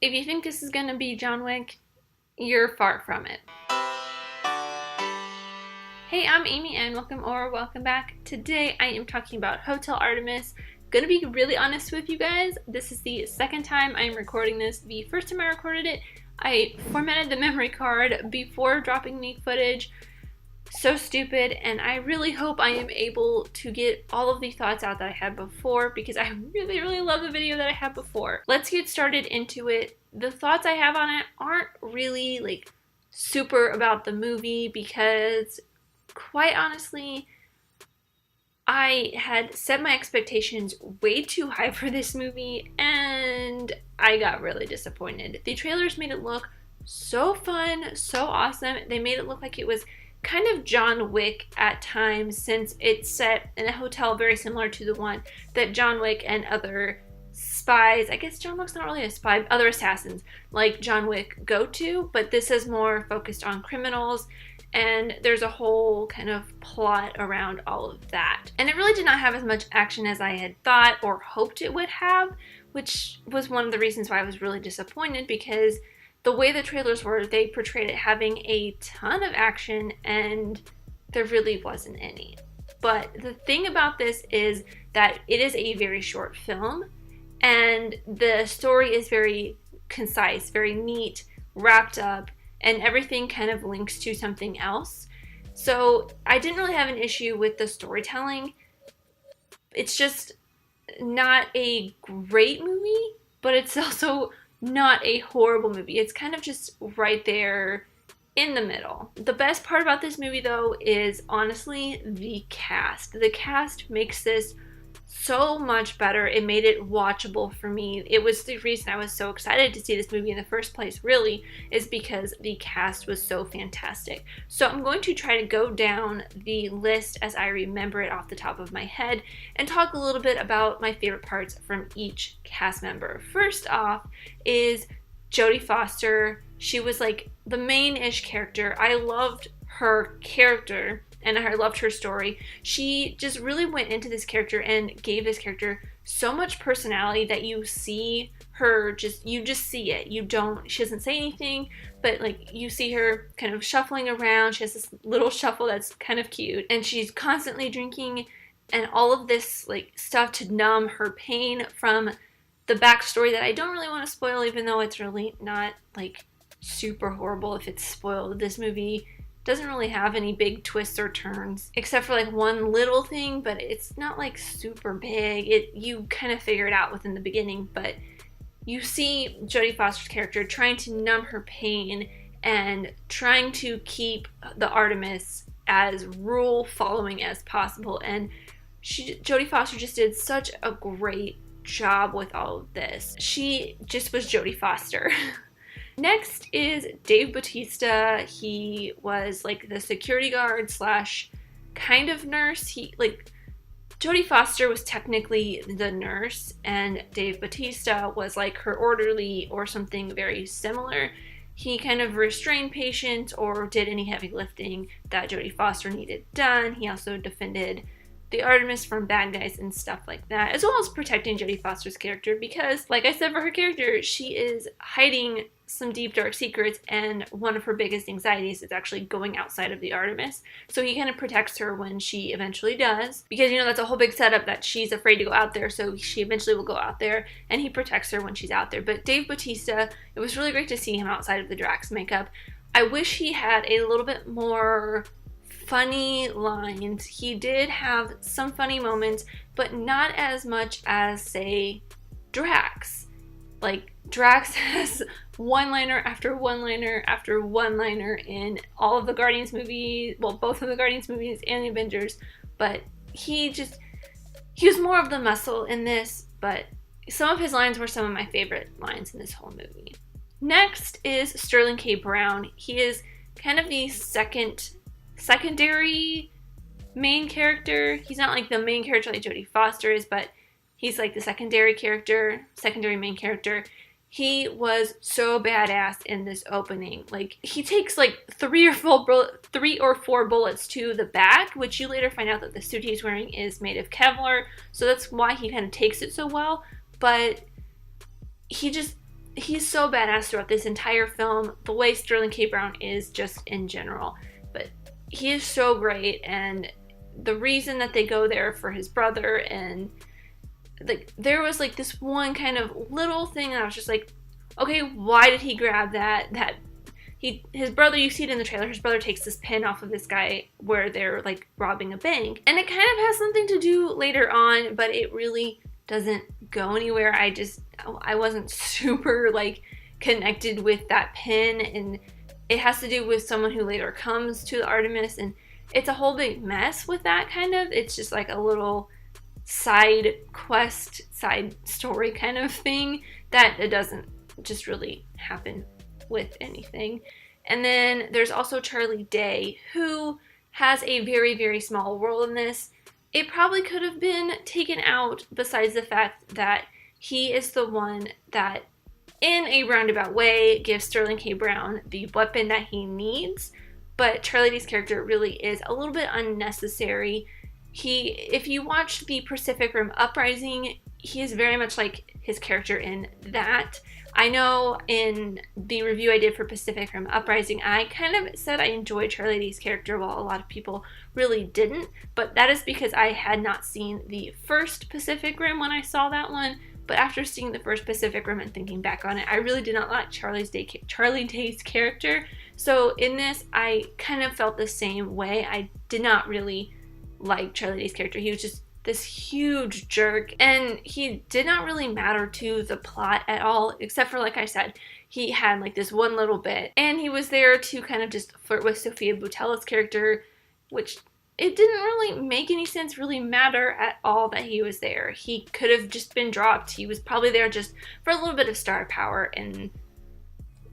If you think this is gonna be John Wick, you're far from it. Hey, I'm Amy and welcome back. Today I am talking about Hotel Artemis. Gonna be really honest with you guys, this is the second time I'm recording this. The first time I recorded it, I formatted the memory card before dropping the footage. So stupid, and I really hope I am able to get all of the thoughts out that I had before because I really love the video that I had before. Let's get started into it. The thoughts I have on it aren't really like super about the movie because quite honestly, I had set my expectations way too high for this movie and I got really disappointed. The trailers made it look so fun, so awesome. They made it look like it was kind of John Wick at times since it's set in a hotel very similar to the one that John Wick and other spies, I guess John Wick's not really a spy, other assassins like John Wick go to, but this is more focused on criminals and there's a whole kind of plot around all of that. And it really did not have as much action as I had thought or hoped it would have, which was one of the reasons why I was really disappointed because the way the trailers were, they portrayed it having a ton of action and there really wasn't any. But the thing about this is that it is a very short film and the story is very concise, very neat, wrapped up, and everything kind of links to something else. So I didn't really have an issue with the storytelling. It's just not a great movie, but it's also not a horrible movie. It's kind of just right there in the middle. The best part about this movie though is honestly the cast. The cast makes this so much better. It made it watchable for me. It was the reason I was so excited to see this movie in the first place, really, is because the cast was so fantastic. So I'm going to try to go down the list as I remember it off the top of my head and talk a little bit about my favorite parts from each cast member. First off is Jodie Foster. She was like the main-ish character. I loved her character and I loved her story. She just really went into this character and gave this character so much personality that you see her you just see it. She doesn't say anything, but like you see her kind of shuffling around. She has this little shuffle that's kind of cute and she's constantly drinking and all of this like stuff to numb her pain from the backstory that I don't really want to spoil, even though it's really not like super horrible if it's spoiled. This movie doesn't really have any big twists or turns, except for like one little thing, but it's not like super big. You kind of figure it out within the beginning, but you see Jodie Foster's character trying to numb her pain and trying to keep the Artemis as rule following as possible, and Jodie Foster just did such a great job with all of this. She just was Jodie Foster. Next is Dave Bautista. He was like the security guard slash kind of nurse. Jodie Foster was technically the nurse and Dave Bautista was like her orderly or something very similar. He kind of restrained patients or did any heavy lifting that Jodie Foster needed done. He also defended the Artemis from bad guys and stuff like that, as well as protecting Jodie Foster's character because, like I said for her character, she is hiding some deep dark secrets and one of her biggest anxieties is actually going outside of the Artemis. So he kind of protects her when she eventually does because, you know, that's a whole big setup that she's afraid to go out there, so she eventually will go out there and he protects her when she's out there. But Dave Bautista, it was really great to see him outside of the Drax makeup. I wish he had a little bit more funny lines. He did have some funny moments, but not as much as, say, Drax. Like, Drax has one-liner after one-liner after one-liner in all of the Guardians movies, well, both of the Guardians movies and the Avengers, but he was more of the muscle in this, but some of his lines were some of my favorite lines in this whole movie. Next is Sterling K. Brown. He is kind of the secondary main character. He's not like the main character like Jodie Foster is, but he's like the secondary main character. He was so badass in this opening. Like, he takes like 3 or 4 bullets to the back, which you later find out that the suit he's wearing is made of Kevlar, so that's why he kind of takes it so well. But he just he's so badass throughout this entire film, the way Sterling K. Brown is just in general. But he is so great, and the reason that they go there for his brother, and like there was like this one kind of little thing that I was just like, okay, why did he grab that? His brother, you see it in the trailer, his brother takes this pin off of this guy where they're like robbing a bank. And it kind of has something to do later on, but it really doesn't go anywhere. I wasn't super like connected with that pin, and it has to do with someone who later comes to the Artemis, and it's a whole big mess with that kind of. It's just like a little side quest, side story kind of thing that it doesn't just really happen with anything. And then there's also Charlie Day, who has a very, very small role in this. It probably could have been taken out, besides the fact that he is the one that, in a roundabout way, gives Sterling K. Brown the weapon that he needs. But Charlie Day's character really is a little bit unnecessary. If you watch the Pacific Rim Uprising, he is very much like his character in that. I know in the review I did for Pacific Rim Uprising, I kind of said I enjoyed Charlie Day's character while a lot of people really didn't, but that is because I had not seen the first Pacific Rim when I saw that one. But after seeing the first Pacific Rim and thinking back on it, I really did not like Charlie Day's character. So in this, I kind of felt the same way. I did not really like Charlie Day's character. He was just this huge jerk, and he did not really matter to the plot at all, except for, like I said, he had like this one little bit, and he was there to kind of just flirt with Sofia Boutella's character, which it didn't really make any sense, really matter at all that he was there. He could have just been dropped. He was probably there just for a little bit of star power. And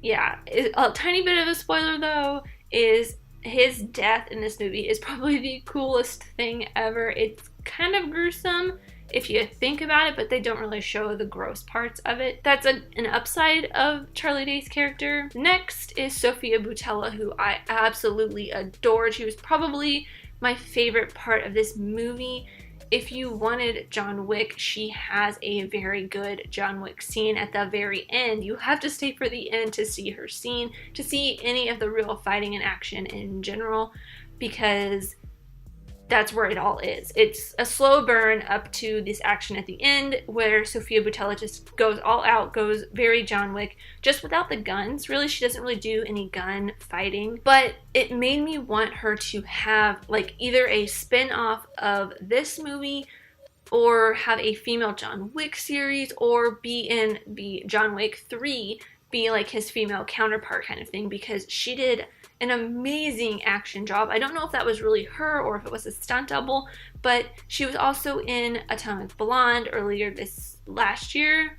yeah, a tiny bit of a spoiler though is his death in this movie is probably the coolest thing ever. It's kind of gruesome if you think about it, but they don't really show the gross parts of it. That's an upside of Charlie Day's character. Next is Sofia Boutella, who I absolutely adored. She was probably my favorite part of this movie. If you wanted John Wick, she has a very good John Wick scene at the very end. You have to stay for the end to see her scene, to see any of the real fighting and action in general, because that's where it all is. It's a slow burn up to this action at the end where Sofia Boutella just goes all out, goes very John Wick, just without the guns. Really, she doesn't really do any gun fighting, but it made me want her to have like either a spin-off of this movie or have a female John Wick series, or be in the John Wick 3, be like his female counterpart kind of thing, because she did an amazing action job. I don't know if that was really her or if it was a stunt double, but she was also in Atomic Blonde earlier last year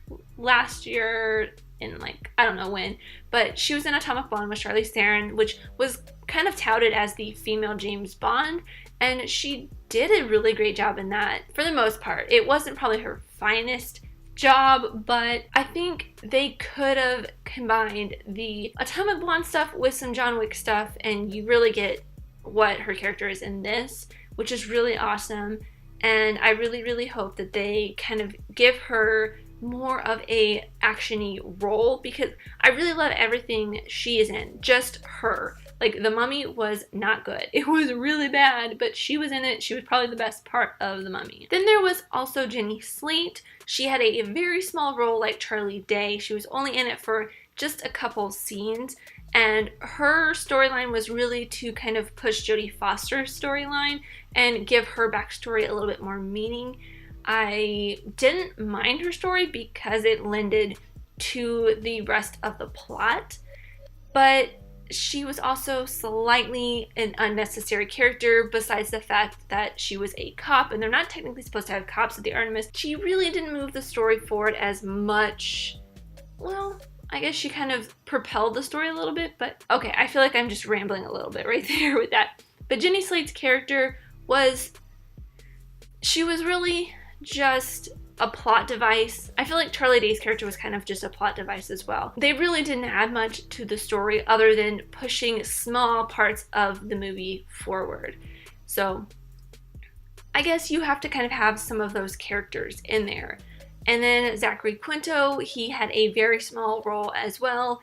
in like, I don't know when, but she was in Atomic Blonde with Charlize Theron, which was kind of touted as the female James Bond, and she did a really great job in that for the most part. It wasn't probably her finest job, but I think they could have combined the Atomic Blonde stuff with some John Wick stuff, and you really get what her character is in this, which is really awesome. And I really, really hope that they kind of give her more of a action-y role, because I really love everything she is in, just her. Like, The Mummy was not good. It was really bad, but she was in it. She was probably the best part of The Mummy. Then there was also Jenny Slate. She had a very small role like Charlie Day. She was only in it for just a couple scenes, and her storyline was really to kind of push Jodie Foster's storyline and give her backstory a little bit more meaning. I didn't mind her story because it lended to the rest of the plot, but she was also slightly an unnecessary character, besides the fact that she was a cop, and they're not technically supposed to have cops at the Artemis. She really didn't move the story forward as much. Well, I guess she kind of propelled the story a little bit, but okay, I feel like I'm just rambling a little bit right there with that. But Jenny Slate's character she was really just a plot device. I feel like Charlie Day's character was kind of just a plot device as well. They really didn't add much to the story other than pushing small parts of the movie forward. So I guess you have to kind of have some of those characters in there. And then Zachary Quinto, he had a very small role as well.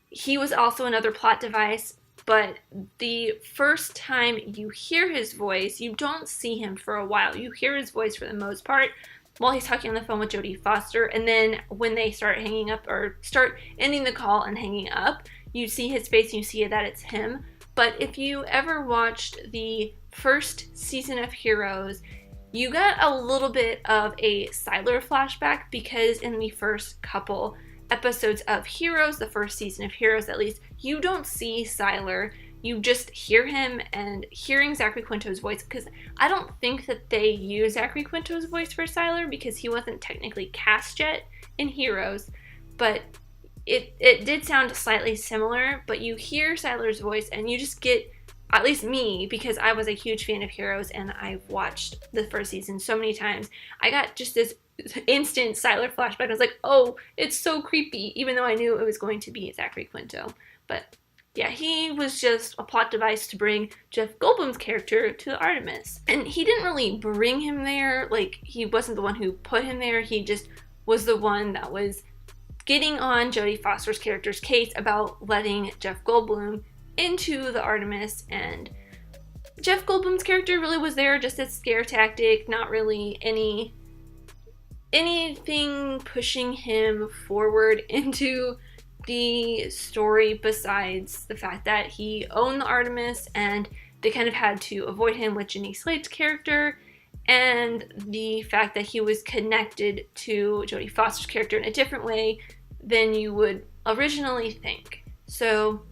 He was also another plot device, but the first time you hear his voice, you don't see him for a while. You hear his voice for the most part while he's talking on the phone with Jodie Foster, and then when they start hanging up or start ending the call and hanging up, you see his face and you see that it's him. But if you ever watched the first season of Heroes, you got a little bit of a Sylar flashback, because in the first couple episodes of Heroes, the first season of Heroes at least, you don't see Sylar. You just hear him, and hearing Zachary Quinto's voice, because I don't think that they use Zachary Quinto's voice for Sylar because he wasn't technically cast yet in Heroes, but it did sound slightly similar. But you hear Sylar's voice and you just get, at least me, because I was a huge fan of Heroes and I've watched the first season so many times, I got just this instant Sylar flashback. I was like, oh, it's so creepy, even though I knew it was going to be Zachary Quinto. But yeah, he was just a plot device to bring Jeff Goldblum's character to Artemis. And he didn't really bring him there, like, he wasn't the one who put him there, he just was the one that was getting on Jodie Foster's character's case about letting Jeff Goldblum into the Artemis. And Jeff Goldblum's character really was there just as scare tactic, not really anything pushing him forward into the story besides the fact that he owned the Artemis and they kind of had to avoid him with Jenny Slate's character, and the fact that he was connected to Jodie Foster's character in a different way than you would originally think. So,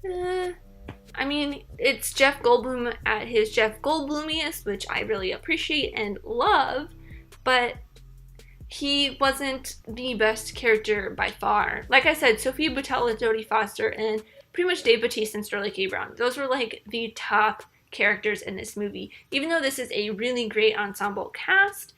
I mean, it's Jeff Goldblum at his Jeff Goldblumiest, which I really appreciate and love, but he wasn't the best character by far. Like I said, Sophia Boutella, Jodie Foster, and pretty much Dave Bautista and Sterling K. Brown. Those were like the top characters in this movie. Even though this is a really great ensemble cast,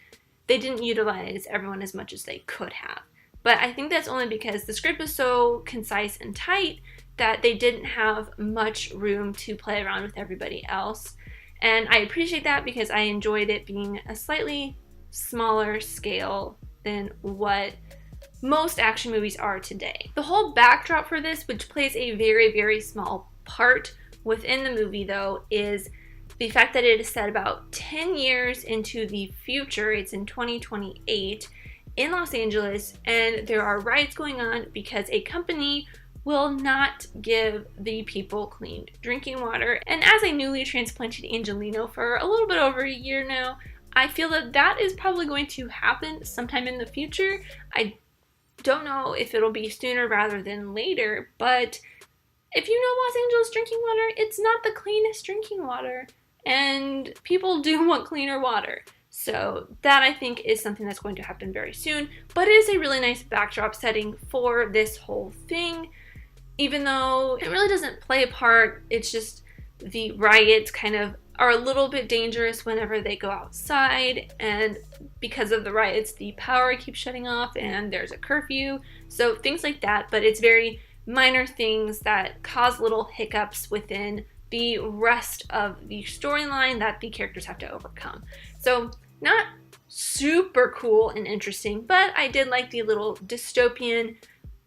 they didn't utilize everyone as much as they could have. But I think that's only because the script is so concise and tight that they didn't have much room to play around with everybody else. And I appreciate that because I enjoyed it being a slightly smaller scale than what most action movies are today. The whole backdrop for this, which plays a very, very small part within the movie though, is the fact that it is set about 10 years into the future. It's in 2028 in Los Angeles, and there are riots going on because a company will not give the people clean drinking water. And as a newly transplanted Angelino for a little bit over a year now, I feel that that is probably going to happen sometime in the future. I don't know if it'll be sooner rather than later, but if you know Los Angeles drinking water, it's not the cleanest drinking water, and people do want cleaner water. So that, I think, is something that's going to happen very soon, but it is a really nice backdrop setting for this whole thing. Even though it really doesn't play a part, it's just the riots kind of are a little bit dangerous whenever they go outside, and because of the riots, the power keeps shutting off and there's a curfew, so things like that. But it's very minor things that cause little hiccups within the rest of the storyline that the characters have to overcome. So not super cool and interesting, but I did like the little dystopian,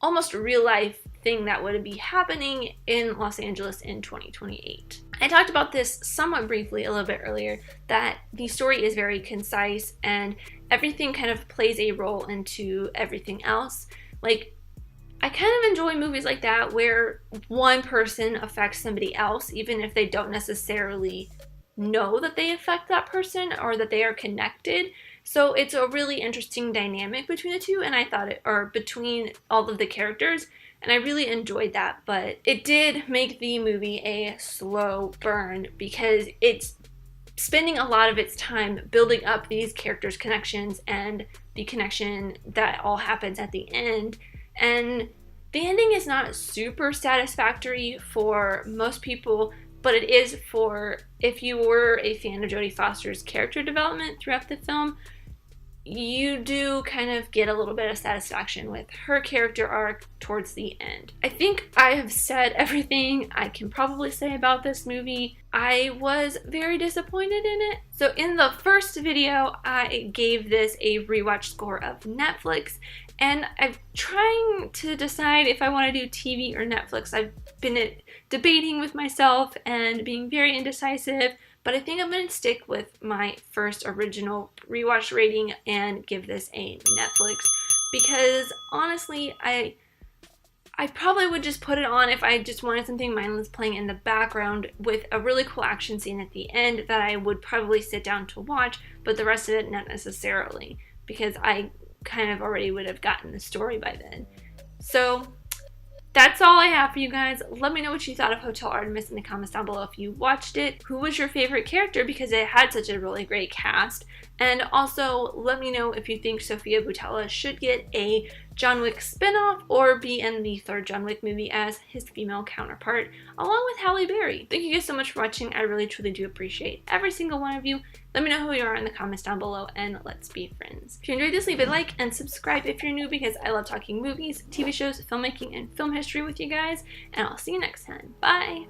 almost real life thing that would be happening in Los Angeles in 2028. I talked about this somewhat briefly a little bit earlier, that the story is very concise and everything kind of plays a role into everything else. Like, I kind of enjoy movies like that where one person affects somebody else, even if they don't necessarily know that they affect that person or that they are connected. So it's a really interesting dynamic between the two, and I thought it, or between all of the characters, and I really enjoyed that. But it did make the movie a slow burn because it's spending a lot of its time building up these characters' connections and the connection that all happens at the end. And the ending is not super satisfactory for most people, but it is for if you were a fan of Jodie Foster's character development throughout the film. you do kind of get a little bit of satisfaction with her character arc towards the end. I think I have said everything I can probably say about this movie. I was very disappointed in it. So in the first video, I gave this a rewatch score of Netflix, and I'm trying to decide if I want to do TV or Netflix. I've been debating with myself and being very indecisive, but I think I'm going to stick with my first original rewatch rating and give this a Netflix, because honestly, I probably would just put it on if I just wanted something mindless playing in the background with a really cool action scene at the end that I would probably sit down to watch, but the rest of it not necessarily, because I kind of already would have gotten the story by then. So that's all I have for you guys. Let me know what you thought of Hotel Artemis in the comments down below if you watched it. Who was your favorite character, because it had such a really great cast? And also let me know if you think Sofia Boutella should get a John Wick spinoff or be in the third John Wick movie as his female counterpart, along with Halle Berry. Thank you guys so much for watching. I really truly do appreciate every single one of you. Let me know who you are in the comments down below, and let's be friends. If you enjoyed this, leave a like and subscribe if you're new, because I love talking movies, TV shows, filmmaking, and film history with you guys, and I'll see you next time. Bye!